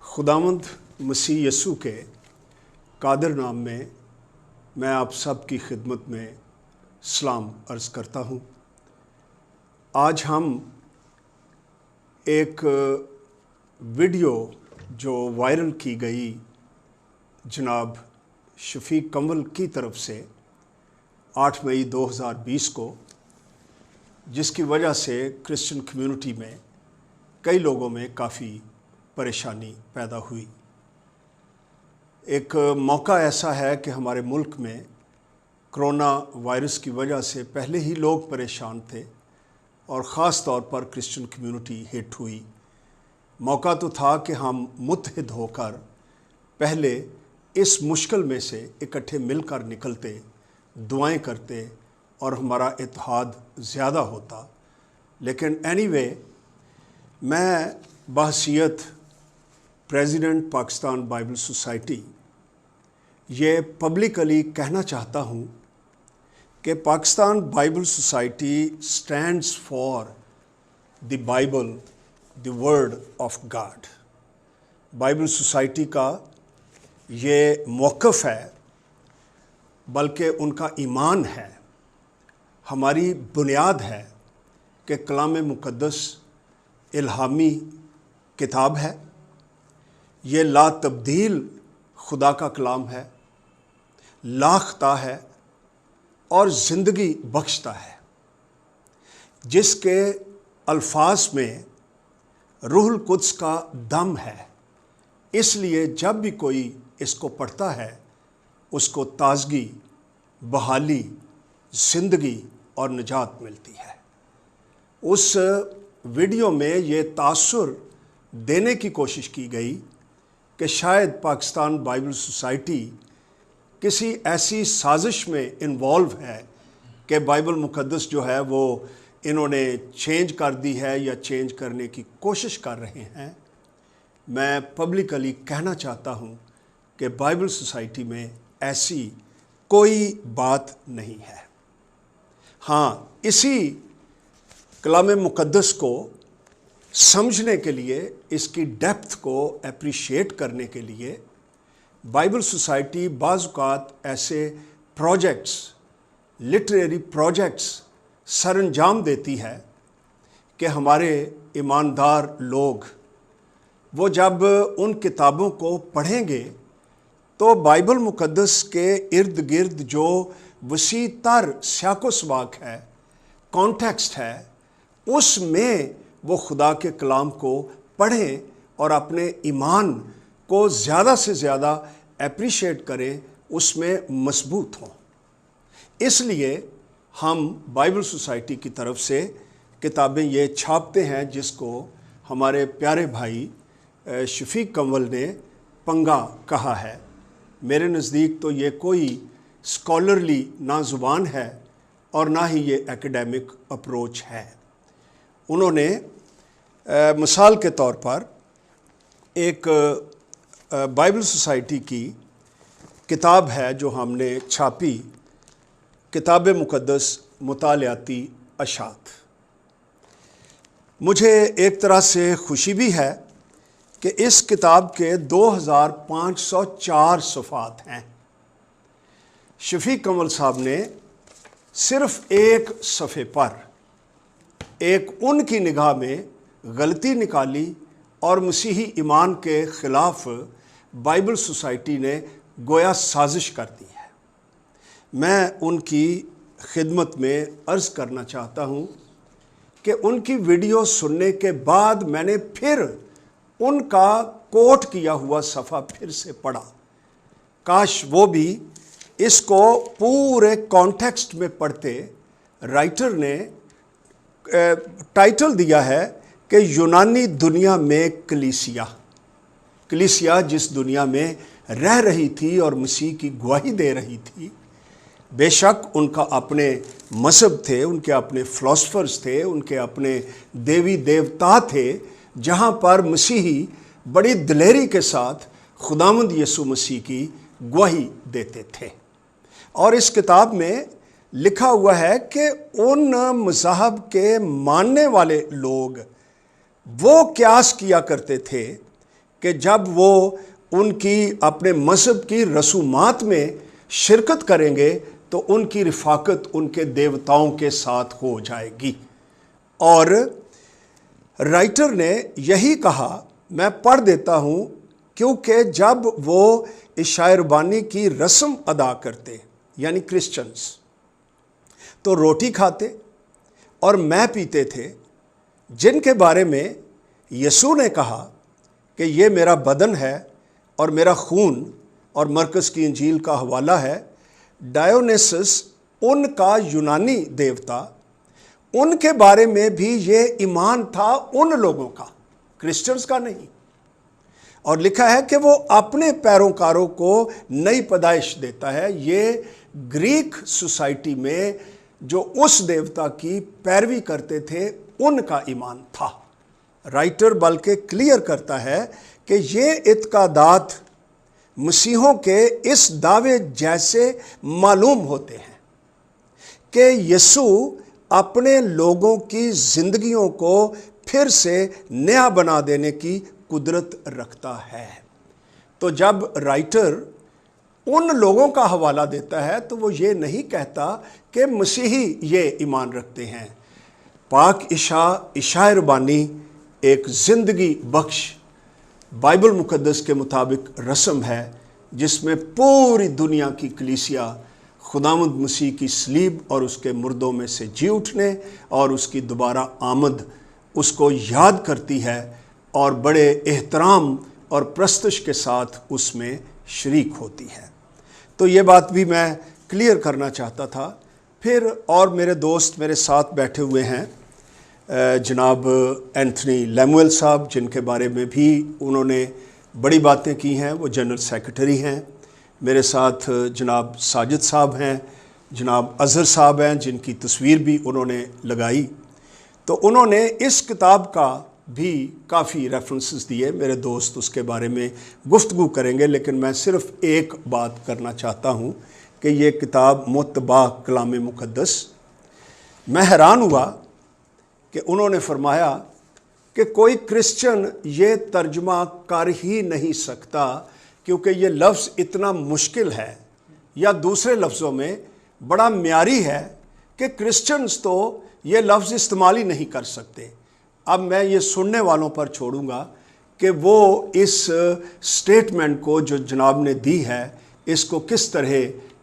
خداوند مسیح یسوع کے قادر نام میں میں آپ سب کی خدمت میں سلام عرض کرتا ہوں۔ آج ہم ایک ویڈیو جو وائرل کی گئی جناب شفیق کنول کی طرف سے 8 مئی 2020 کو، جس کی وجہ سے کرسچن کمیونٹی میں کئی لوگوں میں کافی پریشانی پیدا ہوئی۔ ایک موقع ایسا ہے کہ ہمارے ملک میں کرونا وائرس کی وجہ سے پہلے ہی لوگ پریشان تھے اور خاص طور پر کرسچن کمیونٹی ہٹ ہوئی۔ موقع تو تھا کہ ہم متحد ہو کر پہلے اس مشکل میں سے اکٹھے مل کر نکلتے، دعائیں کرتے اور ہمارا اتحاد زیادہ ہوتا۔ لیکن اینی وے، میں بحیثیت پریزیڈنٹ پاکستان بائبل سوسائٹی یہ پبلکلی کہنا چاہتا ہوں کہ Pakistan Bible society stands for the Bible, the word of God. Bible society کا یہ موقف ہے، بلکہ ان کا ایمان ہے، ہماری بنیاد ہے کہ کلام مقدس الہامی کتاب ہے، یہ لا تبدیل خدا کا کلام ہے، لاختہ ہے اور زندگی بخشتا ہے، جس کے الفاظ میں روح القدس کا دم ہے۔ اس لیے جب بھی کوئی اس کو پڑھتا ہے، اس کو تازگی، بحالی، زندگی اور نجات ملتی ہے۔ اس ویڈیو میں یہ تاثر دینے کی کوشش کی گئی کہ شاید پاکستان بائبل سوسائٹی کسی ایسی سازش میں انوالو ہے کہ بائبل مقدس جو ہے وہ انہوں نے چینج کر دی ہے یا چینج کرنے کی کوشش کر رہے ہیں۔ میں پبلکلی کہنا چاہتا ہوں کہ بائبل سوسائٹی میں ایسی کوئی بات نہیں ہے۔ ہاں، اسی کلام مقدس کو سمجھنے کے لیے، اس کی ڈیپتھ کو اپریشیٹ کرنے کے لیے بائبل سوسائٹی بعض اوقات ایسے پروجیکٹس، لٹریری پروجیکٹس سر انجام دیتی ہے کہ ہمارے ایماندار لوگ وہ جب ان کتابوں کو پڑھیں گے تو بائبل مقدس کے ارد گرد جو وسیع تر سیاق و سباق ہے، کانٹیکسٹ ہے، اس میں وہ خدا کے کلام کو پڑھیں اور اپنے ایمان کو زیادہ سے زیادہ اپریشیٹ کریں، اس میں مضبوط ہوں۔ اس لیے ہم بائبل سوسائٹی کی طرف سے کتابیں یہ چھاپتے ہیں، جس کو ہمارے پیارے بھائی شفیق کنول نے پنگا کہا ہے۔ میرے نزدیک تو یہ کوئی اسکالرلی نہ زبان ہے اور نہ ہی یہ ایکیڈیمک اپروچ ہے۔ انہوں نے مثال کے طور پر ایک بائبل سوسائٹی کی کتاب ہے جو ہم نے چھاپی، کتاب مقدس مطالعاتی اشاعت۔ مجھے ایک طرح سے خوشی بھی ہے کہ اس کتاب کے 2504 صفحات ہیں۔ شفیق کنول صاحب نے صرف ایک صفحے پر ایک ان کی نگاہ میں غلطی نکالی اور مسیحی ایمان کے خلاف بائبل سوسائٹی نے گویا سازش کر دی ہے۔ میں ان کی خدمت میں عرض کرنا چاہتا ہوں کہ ان کی ویڈیو سننے کے بعد میں نے پھر ان کا کوٹ کیا ہوا صفحہ پھر سے پڑھا۔ کاش وہ بھی اس کو پورے کانٹیکسٹ میں پڑھتے۔ رائٹر نے ٹائٹل دیا ہے کہ یونانی دنیا میں کلیسیا جس دنیا میں رہ رہی تھی اور مسیح کی گواہی دے رہی تھی، بے شک ان کا اپنے مذہب تھے، ان کے اپنے فلاسفرز تھے، ان کے اپنے دیوی دیوتا تھے، جہاں پر مسیحی بڑی دلیری کے ساتھ خداوند یسوع مسیح کی گواہی دیتے تھے۔ اور اس کتاب میں لکھا ہوا ہے کہ ان مذاہب کے ماننے والے لوگ وہ قیاس کیا کرتے تھے کہ جب وہ ان کی اپنے مذہب کی رسومات میں شرکت کریں گے تو ان کی رفاقت ان کے دیوتاؤں کے ساتھ ہو جائے گی۔ اور رائٹر نے یہی کہا، میں پڑھ دیتا ہوں، کیونکہ جب وہ عشاء ربانی کی رسم ادا کرتے یعنی کرسچنز تو روٹی کھاتے اور مے پیتے تھے، جن کے بارے میں یسوع نے کہا کہ یہ میرا بدن ہے اور میرا خون، اور مرکز کی انجیل کا حوالہ ہے۔ ڈایونیسس ان کا یونانی دیوتا، ان کے بارے میں بھی یہ ایمان تھا ان لوگوں کا، کرسچنز کا نہیں، اور لکھا ہے کہ وہ اپنے پیروکاروں کو نئی پیدائش دیتا ہے۔ یہ گریک سوسائٹی میں جو اس دیوتا کی پیروی کرتے تھے ان کا ایمان تھا۔ رائٹر بلکہ کلیئر کرتا ہے کہ یہ اعتقادات مسیحوں کے اس دعوے جیسے معلوم ہوتے ہیں کہ یسوع اپنے لوگوں کی زندگیوں کو پھر سے نیا بنا دینے کی قدرت رکھتا ہے۔ تو جب رائٹر ان لوگوں کا حوالہ دیتا ہے تو وہ یہ نہیں کہتا کہ مسیحی یہ ایمان رکھتے ہیں۔ پاک عشاء ربانی ایک زندگی بخش بائبل مقدس کے مطابق رسم ہے، جس میں پوری دنیا کی کلیسیا خداوند مسیح کی صلیب اور اس کے مردوں میں سے جی اٹھنے اور اس کی دوبارہ آمد اس کو یاد کرتی ہے اور بڑے احترام اور پرستش کے ساتھ اس میں شریک ہوتی ہے۔ تو یہ بات بھی میں کلیئر کرنا چاہتا تھا۔ پھر اور میرے دوست میرے ساتھ بیٹھے ہوئے ہیں، جناب اینتھنی لیمویل صاحب، جن کے بارے میں بھی انہوں نے بڑی باتیں کی ہیں، وہ جنرل سیکرٹری ہیں۔ میرے ساتھ جناب ساجد صاحب ہیں، جناب اظہر صاحب ہیں، جن کی تصویر بھی انہوں نے لگائی۔ تو انہوں نے اس کتاب کا بھی کافی ریفرنسز دیے، میرے دوست اس کے بارے میں گفتگو کریں گے، لیکن میں صرف ایک بات کرنا چاہتا ہوں کہ یہ کتاب متبع کلام مقدس، میں حیران ہوا کہ انہوں نے فرمایا کہ کوئی کرسچن یہ ترجمہ کر ہی نہیں سکتا کیونکہ یہ لفظ اتنا مشکل ہے، یا دوسرے لفظوں میں بڑا معیاری ہے کہ کرسچنز تو یہ لفظ استعمال ہی نہیں کر سکتے۔ اب میں یہ سننے والوں پر چھوڑوں گا کہ وہ اس سٹیٹمنٹ کو جو جناب نے دی ہے اس کو کس طرح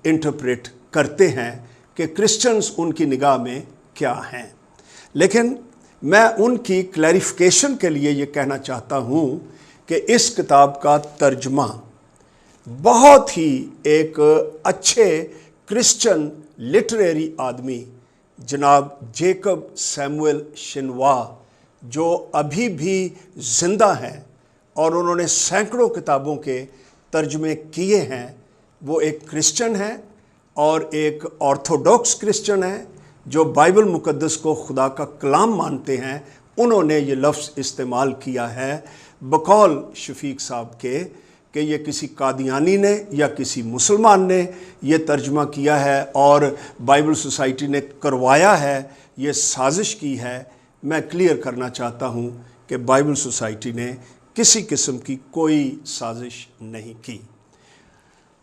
انٹرپریٹ کرتے ہیں کہ کرسچنز ان کی نگاہ میں کیا ہیں۔ لیکن میں ان کی کلیریفیکیشن کے لیے یہ کہنا چاہتا ہوں کہ اس کتاب کا ترجمہ بہت ہی ایک اچھے کرسچن لٹریری آدمی جناب جیکب سیموئل شنوا، جو ابھی بھی زندہ ہیں اور انہوں نے سینکڑوں کتابوں کے ترجمے کیے ہیں، وہ ایک کرسچن ہیں اور ایک آرتھوڈاکس کرسچن ہیں جو بائبل مقدس کو خدا کا کلام مانتے ہیں۔ انہوں نے یہ لفظ استعمال کیا ہے بقول شفیق صاحب کے کہ یہ کسی قادیانی نے یا کسی مسلمان نے یہ ترجمہ کیا ہے اور بائبل سوسائٹی نے کروایا ہے، یہ سازش کی ہے۔ میں کلیئر کرنا چاہتا ہوں کہ بائبل سوسائٹی نے کسی قسم کی کوئی سازش نہیں کی۔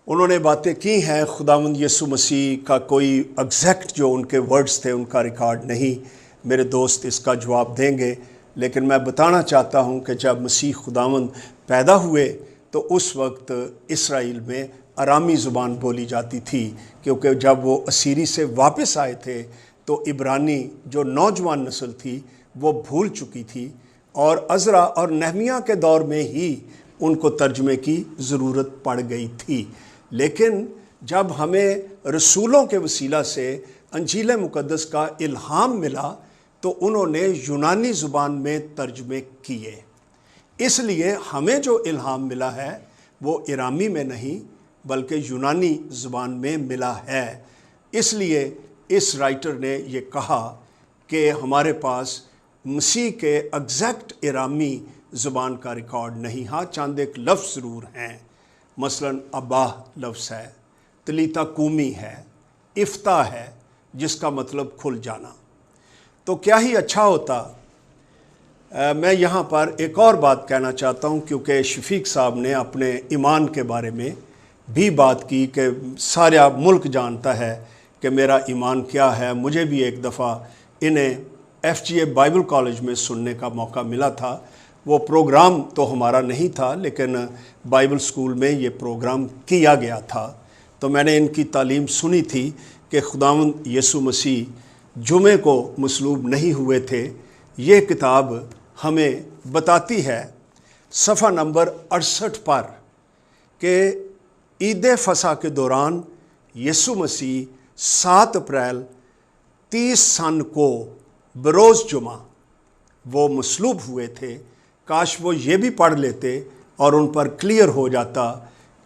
انہوں نے باتیں کی ہیں، خداوند یسوع مسیح کا کوئی ایگزیکٹ جو ان کے ورڈز تھے ان کا ریکارڈ نہیں، میرے دوست اس کا جواب دیں گے، لیکن میں بتانا چاہتا ہوں کہ جب مسیح خداوند پیدا ہوئے تو اس وقت اسرائیل میں ارامی زبان بولی جاتی تھی، کیونکہ جب وہ اسیری سے واپس آئے تھے تو عبرانی جو نوجوان نسل تھی وہ بھول چکی تھی، اور عزرا اور نہمیہ کے دور میں ہی ان کو ترجمے کی ضرورت پڑ گئی تھی۔ لیکن جب ہمیں رسولوں کے وسیلہ سے انجیل مقدس کا الہام ملا تو انہوں نے یونانی زبان میں ترجمے کیے۔ اس لیے ہمیں جو الہام ملا ہے وہ ارامی میں نہیں بلکہ یونانی زبان میں ملا ہے۔ اس لیے اس رائٹر نے یہ کہا کہ ہمارے پاس مسیح کے ایگزیکٹ ارامی زبان کا ریکارڈ نہیں، ہاں چند ایک لفظ ضرور ہیں، مثلا ابا لفظ ہے، تلیتا کومی ہے، افتح ہے جس کا مطلب کھل جانا۔ تو کیا ہی اچھا ہوتا میں یہاں پر ایک اور بات کہنا چاہتا ہوں، کیونکہ شفیق صاحب نے اپنے ایمان کے بارے میں بھی بات کی کہ سارا ملک جانتا ہے کہ میرا ایمان کیا ہے۔ مجھے بھی ایک دفعہ انہیں FGA بائبل کالج میں سننے کا موقع ملا تھا۔ وہ پروگرام تو ہمارا نہیں تھا، لیکن بائبل سکول میں یہ پروگرام کیا گیا تھا، تو میں نے ان کی تعلیم سنی تھی کہ خداوند یسوع مسیح جمعے کو مصلوب نہیں ہوئے تھے۔ یہ کتاب ہمیں بتاتی ہے صفحہ نمبر 68 پر کہ عید فصح کے دوران یسوع مسیح 7 اپریل 30 سن کو بروز جمعہ وہ مصلوب ہوئے تھے۔ کاش وہ یہ بھی پڑھ لیتے اور ان پر کلیئر ہو جاتا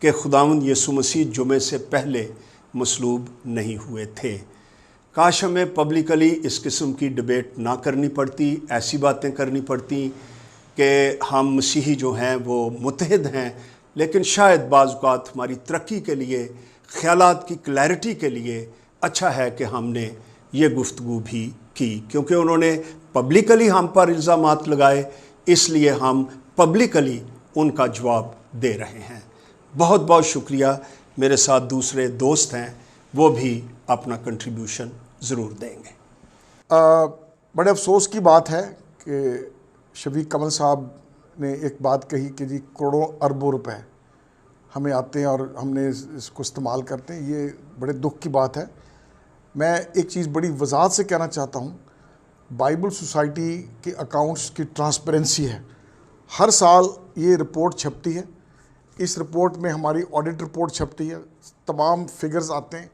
کہ خداوند یسوع مسیح جمعے سے پہلے مصلوب نہیں ہوئے تھے۔ کاش ہمیں پبلکلی اس قسم کی ڈبیٹ نہ کرنی پڑتی، ایسی باتیں کرنی پڑتی کہ ہم مسیحی جو ہیں وہ متحد ہیں، لیکن شاید بعض اوقات ہماری ترقی کے لیے، خیالات کی کلیئرٹی کے لیے اچھا ہے کہ ہم نے یہ گفتگو بھی کی، کیونکہ انہوں نے پبلکلی ہم پر الزامات لگائے، اس لیے ہم پبلکلی ان کا جواب دے رہے ہیں۔ بہت بہت شکریہ۔ میرے ساتھ دوسرے دوست ہیں، وہ بھی اپنا کنٹریبیوشن ضرور دیں گے۔ بڑے افسوس کی بات ہے کہ شفیق کمل صاحب نے ایک بات کہی کہ جی کروڑوں اربوں روپے ہمیں آتے ہیں اور ہم نے اس کو استعمال کرتے ہیں۔ یہ بڑے دکھ کی بات ہے۔ میں ایک چیز بڑی وضاحت سے کہنا چاہتا ہوں، بائبل سوسائٹی کے اکاؤنٹس کی ٹرانسپیرنسی ہے۔ ہر سال یہ رپورٹ چھپتی ہے، اس رپورٹ میں ہماری آڈٹ رپورٹ چھپتی ہے، تمام فگرز آتے ہیں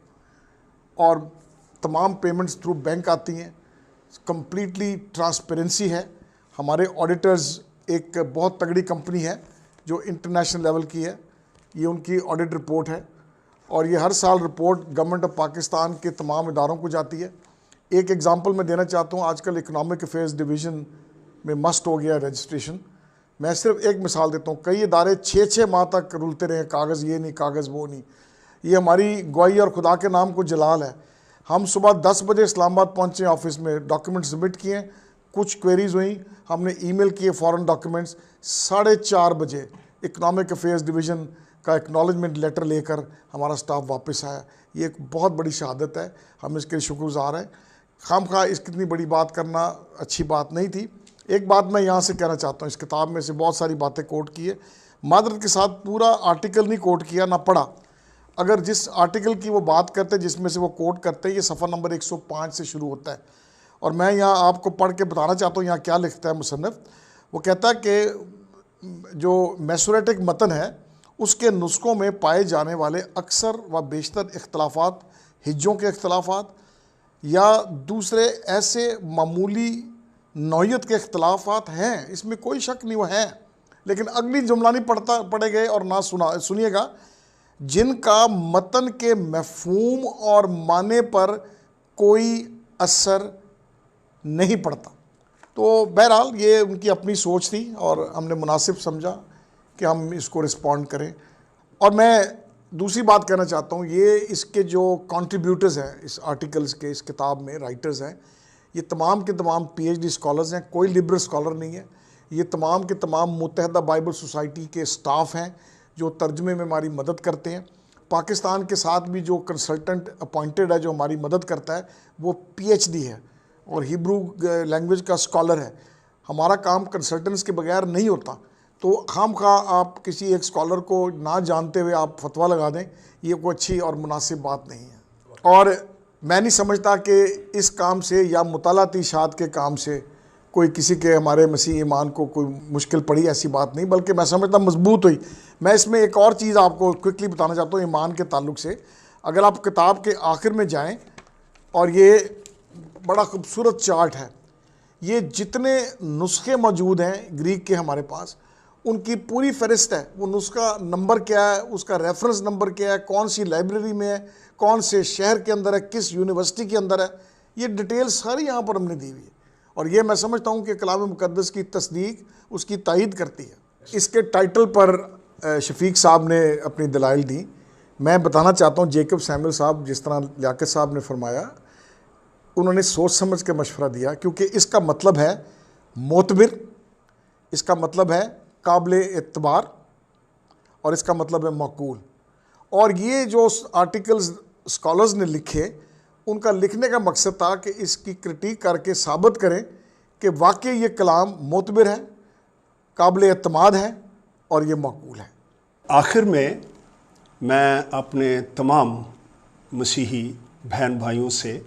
اور تمام پیمنٹس تھرو بینک آتی ہیں، کمپلیٹلی ٹرانسپیرنسی ہے۔ ہمارے آڈیٹرز ایک بہت تگڑی کمپنی ہے جو انٹرنیشنل لیول کی ہے، یہ ان کی آڈٹ رپورٹ ہے اور یہ ہر سال رپورٹ گورنمنٹ آف پاکستان کے تمام اداروں کو جاتی ہے۔ ایک ایگزامپل میں دینا چاہتا ہوں، آج کل اکنامک افیئرز ڈویژن میں مسٹ ہو گیا رجسٹریشن۔ میں صرف ایک مثال دیتا ہوں، کئی ادارے 6 ماہ تک رولتے رہے، کاغذ یہ نہیں، کاغذ وہ نہیں۔ یہ ہماری گواہی اور خدا کے نام کو جلال ہے۔ ہم صبح 10 بجے اسلام آباد پہنچے، آفس میں ڈاکیومنٹ سبمٹ کیے، کچھ کوئریز ہوئیں، ہم نے ای میل کیے فوراً ڈاکیومنٹس، 4:30 بجے اکنامک افیئرز ڈویژن کا ایکنالجمنٹ لیٹر لے کر ہمارا سٹاف واپس آیا۔ یہ ایک بہت بڑی شہادت ہے، ہم اس کے شکر گزار ہیں۔ خام خواہ اس کتنی بڑی بات کرنا اچھی بات نہیں تھی۔ ایک بات میں یہاں سے کہنا چاہتا ہوں، اس کتاب میں سے بہت ساری باتیں کوٹ کی ہے، معذرت کے ساتھ پورا آرٹیکل نہیں کوٹ کیا، نہ پڑھا۔ اگر جس آرٹیکل کی وہ بات کرتے جس میں سے وہ کوٹ کرتے ہیں، یہ صفحہ نمبر 105 سے شروع ہوتا ہے، اور میں یہاں آپ کو پڑھ کے بتانا چاہتا ہوں یہاں کیا لکھتا ہے مصنف۔ وہ کہتا ہے کہ جو میسوریٹک متن ہے اس کے نسخوں میں پائے جانے والے اکثر و بیشتر اختلافات ہجوں کے اختلافات یا دوسرے ایسے معمولی نوعیت کے اختلافات ہیں، اس میں کوئی شک نہیں، وہ ہیں، لیکن اگلی جملہ نہیں پڑھے گئے اور نہ سنیے گا، جن کا متن کے مفہوم اور معنی پر کوئی اثر نہیں پڑتا۔ تو بہرحال یہ ان کی اپنی سوچ تھی اور ہم نے مناسب سمجھا کہ ہم اس کو رسپونڈ کریں۔ اور میں دوسری بات کہنا چاہتا ہوں، یہ اس کے جو کنٹریبیوٹرز ہیں اس آرٹیکلز کے، اس کتاب میں رائٹرز ہیں، یہ تمام کے تمام PhD اسکالرز ہیں، کوئی لبرل اسکالر نہیں ہے۔ یہ تمام کے تمام متحدہ بائبل سوسائٹی کے سٹاف ہیں جو ترجمے میں ہماری مدد کرتے ہیں۔ پاکستان کے ساتھ بھی جو کنسلٹنٹ اپوائنٹڈ ہے جو ہماری مدد کرتا ہے وہ PhD ہے اور ہیبرو لینگویج کا اسکالر ہے۔ ہمارا کام کنسلٹنٹس کے بغیر نہیں ہوتا، تو خام خواہ آپ کسی ایک اسکالر کو نہ جانتے ہوئے آپ فتویٰ لگا دیں، یہ کوئی اچھی اور مناسب بات نہیں ہے۔ اور میں نہیں سمجھتا کہ اس کام سے یا مطالعاتی اشاعت کے کام سے کوئی کسی کے ہمارے مسیح ایمان کو کوئی مشکل پڑی، ایسی بات نہیں، بلکہ میں سمجھتا مضبوط ہوئی۔ میں اس میں ایک اور چیز آپ کو کوئکلی بتانا چاہتا ہوں ایمان کے تعلق سے۔ اگر آپ کتاب کے آخر میں جائیں، اور یہ بڑا خوبصورت چارٹ ہے، یہ جتنے نسخے موجود ہیں گریک کے ہمارے پاس، ان کی پوری فہرست ہے۔ وہ نسخہ نمبر کیا ہے، اس کا ریفرنس نمبر کیا ہے، کون سی لائبریری میں ہے، کون سے شہر کے اندر ہے، کس یونیورسٹی کے اندر ہے، یہ ڈیٹیل ساری یہاں پر ہم نے دی ہوئی ہے۔ اور یہ میں سمجھتا ہوں کہ کلام مقدس کی تصدیق اس کی تائید کرتی ہے۔ اس کے ٹائٹل پر شفیق صاحب نے اپنی دلائل دی۔ میں بتانا چاہتا ہوں جیکب سیموئل صاحب، جس طرح لیاقت صاحب نے فرمایا، انہوں نے سوچ سمجھ کے مشورہ دیا، کیونکہ اس کا مطلب ہے معتبر اس کا مطلب ہے قابل اعتبار اور اس کا مطلب ہے معقول. اور یہ جو آرٹیکلز اسکالرز نے لکھے ان کا لکھنے کا مقصد تھا کہ اس کی کرٹیک کر کے ثابت کریں کہ واقعی یہ کلام معتبر ہے, قابل اعتماد ہے اور یہ معقول ہے. آخر میں اپنے تمام مسیحی بہن بھائیوں سے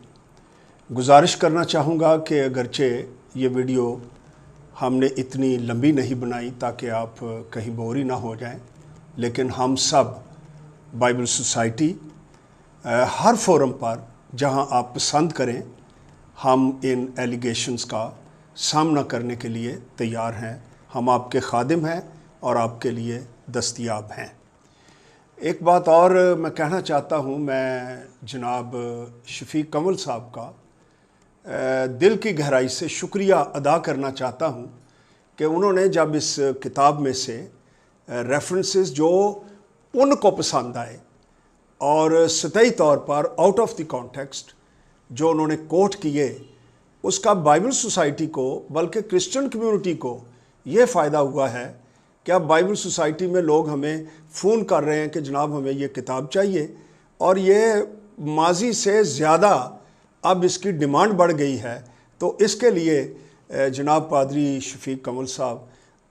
گزارش کرنا چاہوں گا کہ اگرچہ یہ ویڈیو ہم نے اتنی لمبی نہیں بنائی تاکہ آپ کہیں بور ہی نہ ہو جائیں, لیکن ہم سب بائبل سوسائٹی ہر فورم پر جہاں آپ پسند کریں ہم ان ایلیگیشنز کا سامنا کرنے کے لیے تیار ہیں. ہم آپ کے خادم ہیں اور آپ کے لیے دستیاب ہیں. ایک بات اور میں کہنا چاہتا ہوں, میں جناب شفیق کمل صاحب کا دل کی گہرائی سے شکریہ ادا کرنا چاہتا ہوں کہ انہوں نے جب اس کتاب میں سے ریفرنسز جو ان کو پسند آئے اور سطحی طور پر آؤٹ آف دی کانٹیکسٹ جو انہوں نے کوٹ کیے, اس کا بائبل سوسائٹی کو بلکہ کرسچن کمیونٹی کو یہ فائدہ ہوا ہے کہ اب بائبل سوسائٹی میں لوگ ہمیں فون کر رہے ہیں کہ جناب ہمیں یہ کتاب چاہیے, اور یہ ماضی سے زیادہ اب اس کی ڈیمانڈ بڑھ گئی ہے. تو اس کے لیے جناب پادری شفیق کمل صاحب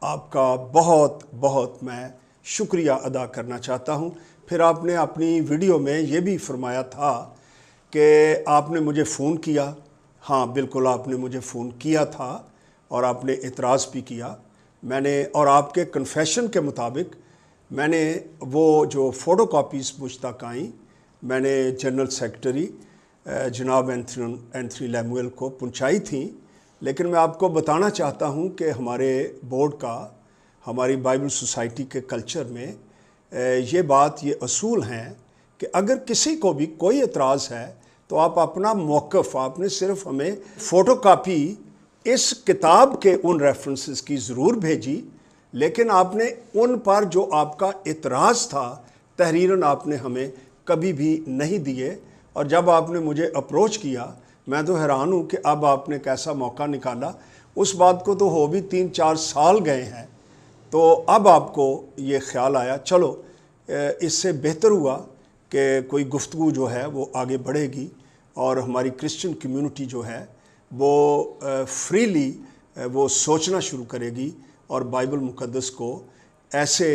آپ کا بہت بہت میں شکریہ ادا کرنا چاہتا ہوں. پھر آپ نے اپنی ویڈیو میں یہ بھی فرمایا تھا کہ آپ نے مجھے فون کیا. ہاں بالکل آپ نے مجھے فون کیا تھا اور آپ نے اعتراض بھی کیا. میں نے اور آپ کے کنفیشن کے مطابق میں نے وہ جو فوٹو کاپیز مجھ تک آئیں میں نے جنرل سیکرٹری جناب اینتھنی لیمویل کو پہنچائی تھیں. لیکن میں آپ کو بتانا چاہتا ہوں کہ ہمارے بورڈ کا, ہماری بائبل سوسائٹی کے کلچر میں یہ بات, یہ اصول ہیں کہ اگر کسی کو بھی کوئی اعتراض ہے تو آپ اپنا موقف, آپ نے صرف ہمیں فوٹو کاپی اس کتاب کے ان ریفرنسز کی ضرور بھیجی, لیکن آپ نے ان پر جو آپ کا اعتراض تھا تحریراً آپ نے ہمیں کبھی بھی نہیں دیے. اور جب آپ نے مجھے اپروچ کیا میں تو حیران ہوں کہ اب آپ نے کیسا موقع نکالا. اس بات کو تو ہو بھی 3-4 سال گئے ہیں, تو اب آپ کو یہ خیال آیا. چلو اس سے بہتر ہوا کہ کوئی گفتگو جو ہے وہ آگے بڑھے گی اور ہماری کرسچن کمیونٹی جو ہے وہ فریلی وہ سوچنا شروع کرے گی اور بائبل مقدس کو ایسے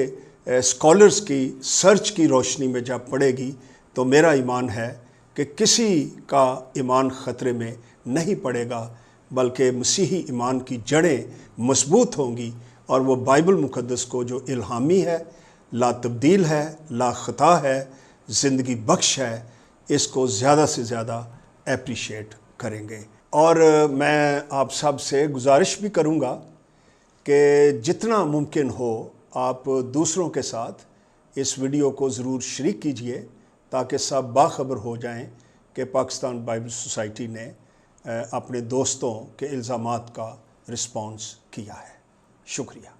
اسکالرز کی سرچ کی روشنی میں جب پڑھے گی تو میرا ایمان ہے کہ کسی کا ایمان خطرے میں نہیں پڑے گا, بلکہ مسیحی ایمان کی جڑیں مضبوط ہوں گی اور وہ بائبل مقدس کو جو الہامی ہے, لا تبدیل ہے, لا خطا ہے, زندگی بخش ہے, اس کو زیادہ سے زیادہ اپریشیٹ کریں گے. اور میں آپ سب سے گزارش بھی کروں گا کہ جتنا ممکن ہو آپ دوسروں کے ساتھ اس ویڈیو کو ضرور شریک کیجئے تاکہ سب باخبر ہو جائیں کہ پاکستان بائبل سوسائٹی نے اپنے دوستوں کے الزامات کا رسپانس کیا ہے. شکریہ.